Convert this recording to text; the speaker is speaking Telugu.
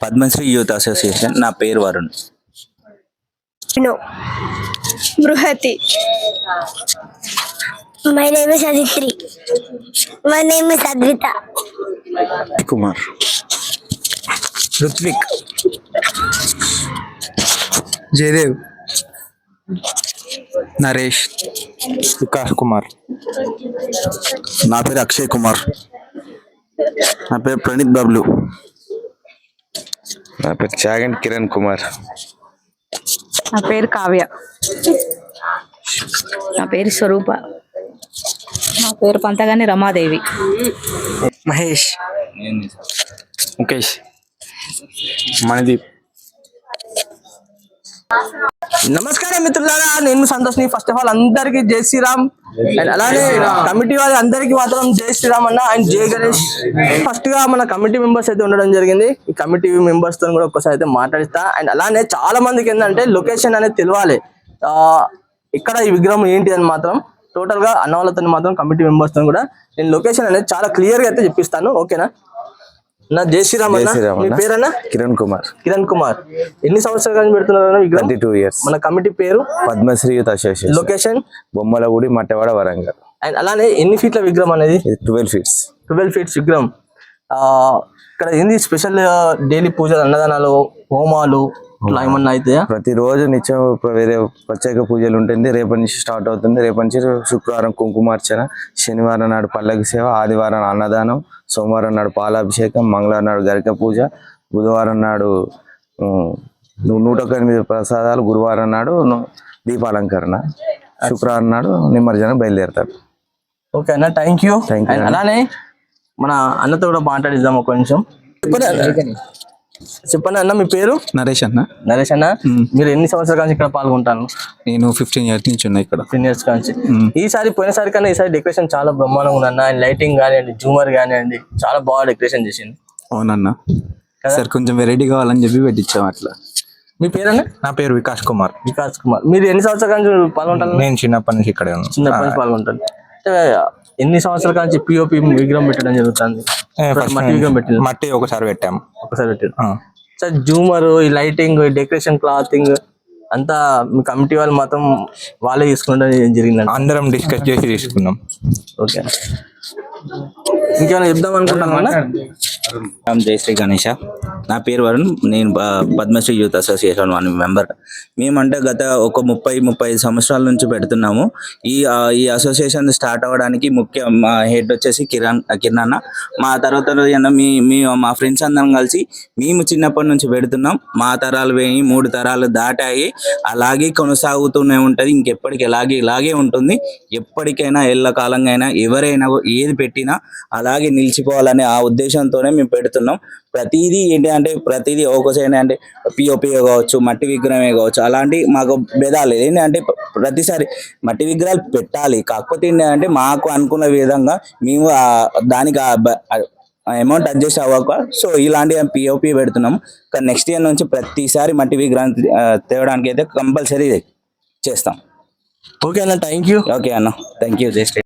Padmashri youth association. నా పేరు Varun. No. Bruhati. My name is Aditri. My name is Advita. Kumar. Ritwik. Jaydev. Naresh. विकास कुमार. నా పేరు అక్షయ్ కుమార్. నా పేరు ప్రణీత్ బబ్లు. నా పేరు చాగంటి కిరణ్ కుమార్. నా పేరు కావ్య. నా పేరు స్వరూప. నా పేరు పంతగాని రమాదేవి. మహేష్. ముఖేష్. మణిదీప్. నమస్కారం మిత్రులారా, నేను సంతోష్ని. ఫస్ట్ ఆఫ్ ఆల్ అందరికి జై శ్రీరామ్. అండ్ అలానే కమిటీ వాళ్ళ అందరికి మాత్రం జై శ్రీరామ్ అన్న అండ్ జై గణేష్. ఫస్ట్ గా మన కమిటీ మెంబర్స్ అయితే ఉండడం జరిగింది. ఈ కమిటీ మెంబర్స్ తో కూడా ఒక్కసారి అయితే మాట్లాడిస్తా. అండ్ అలానే చాలా మందికి ఏంటంటే లొకేషన్ అనేది తెలియాలి, ఇక్కడ ఈ విగ్రహం ఏంటి అని మాత్రం టోటల్ గా అన్న వాళ్ళతో మాత్రం కమిటీ మెంబర్స్ తో కూడా నేను లొకేషన్ అనేది చాలా క్లియర్ గా అయితే చెప్పిస్తాను. ఓకేనా నా? జై శ్రీరామ్ అన్న. మీ పేరన్నా? కిరణ్ కుమార్. కిరణ్ కుమార్. ఎన్ని సంవత్సరాల నుంచి పెడుతున్నారు విగ్రహం? 22 years. మన కమిటీ పేరు Padmashri youth association. Location Bommalagudi, Mattawada, Warangal. And అలానే ఎన్ని ఫీట్ల విగ్రహం అనేది? 12 feet. 12 feet విగ్రహం. ఇక్కడ ఏంది స్పెషల్? డైలీ పూజలు, అన్నదానాలు, హోమాలు ఇట్లా ఏమన్నా అయితే? ప్రతిరోజు నిత్యం వేరే ప్రత్యేక పూజలు ఉంటుంది. రేపటి నుంచి స్టార్ట్ అవుతుంది. రేపటి నుంచి శుక్రవారం కుంకుమార్చన, శనివారం నాడు పల్లకి సేవ, ఆదివారం అన్నదానం, సోమవారం నాడు పాలాభిషేకం, మంగళవారం నాడు గరిక పూజ, బుధవారం నాడు 108 ప్రసాదాలు, గురువారం నాడు దీపాలంకరణ, శుక్రవారం నాడు నిమజ్జనం బయలుదేరతారు. ఓకే అన్న, థ్యాంక్ యూ. అలానే మన అన్నతో కూడా మాట్లాడిద్దాం ఒక నిమిషం. చెప్పండి అన్న, మీ పేరు? నరేష్ అన్న. నరేష్ అన్న, మీరు ఎన్ని సంవత్సరాల నుంచి ఇక్కడ పాల్గొంటాను? నేను 15 years నుంచి ఉన్నా ఇక్కడ. 15 years నుంచి. ఈసారి పోయినసారి కన్నా ఈసారి డెకరేషన్ చాలా బ్రహ్మాండంగా ఉందన్న. అండ్ లైటింగ్ కానివ్వండి, జూమర్ కానివ్వండి, చాలా బాగా డెకరేషన్ చేసింది. అవునన్నా సార్, కొంచెం వెరైటీ కావాలని చెప్పి పెట్టించాం అట్లా. మీ పేరన్నా? నా పేరు వికాస్ కుమార్. వికాస్ కుమార్. మీరు ఎన్ని సంవత్సరాల నుంచి పాల్గొంటారు? నేను చిన్నప్పటి నుంచి ఇక్కడే ఉన్నాను. చిన్నప్పటి నుంచి పాల్గొంటాను. ఎన్ని సంవత్సరాల నుంచి పిఓపి విగ్రహం పెట్టడం జరుగుతుంది? మట్టి విగ్రహం పెట్టింది. మట్టి ఒకసారి పెట్టాము. ఒకసారి పెట్టారు సార్. జూమర్, ఈ లైటింగ్, డెకరేషన్, క్లాతింగ్ అంతా మీ కమిటీ వాళ్ళు మాత్రం వాళ్ళే తీసుకుంటే జరిగిందండి. అందరం డిస్కస్ చేసి తీసుకున్నాం. ఓకే, ఇంకేమైనా చెప్దాం అనుకుంటున్నా? జై శ్రీ గణేష. నా పేరు వరుణ్. నేను Padmashri youth association one member. మేమంటే గత ఒక 30-35 సంవత్సరాల నుంచి పెడుతున్నాము. ఈ అసోసియేషన్ స్టార్ట్ అవ్వడానికి ముఖ్య మా హెడ్ వచ్చేసి కిరణ్ అన్న. మా తర్వాత మా ఫ్రెండ్స్ అందరం కలిసి మేము చిన్నప్పటి నుంచి పెడుతున్నాం. మా తరాలు పోయి 3 తరాలు దాటాయి. అలాగే కొనసాగుతూనే ఉంటుంది. ఇంకెప్పటికీ ఇలాగే ఉంటుంది. ఎప్పటికైనా ఎల్లకాలంగా అయినా ఎవరైనా ఏది పెట్టినా అలాగే నిలిచిపోవాలనే ఆ ఉద్దేశంతోనే మేము పెడుతున్నాం. ప్రతిదీ ఏంటి అంటే ప్రతిదీ ఒకసారి అంటే పిఓపి కావచ్చు, మట్టి విగ్రహమే కావచ్చు, అలాంటి మాకు భేదాలు ఏంటంటే ప్రతిసారి మట్టి విగ్రహాలు పెట్టాలి. కాకపోతే ఏంటంటే మాకు అనుకున్న విధంగా మేము దానికి అమౌంట్ అడ్జస్ట్ అవ్వక సో ఇలాంటి పిఓపి పెడుతున్నాము. కానీ నెక్స్ట్ ఇయర్ నుంచి ప్రతిసారి మట్టి విగ్రహం తేవడానికి అయితే కంపల్సరీ చేస్తాం. ఓకే అన్న, థ్యాంక్ యూ. ఓకే అన్న, థ్యాంక్ యూ. జస్ట్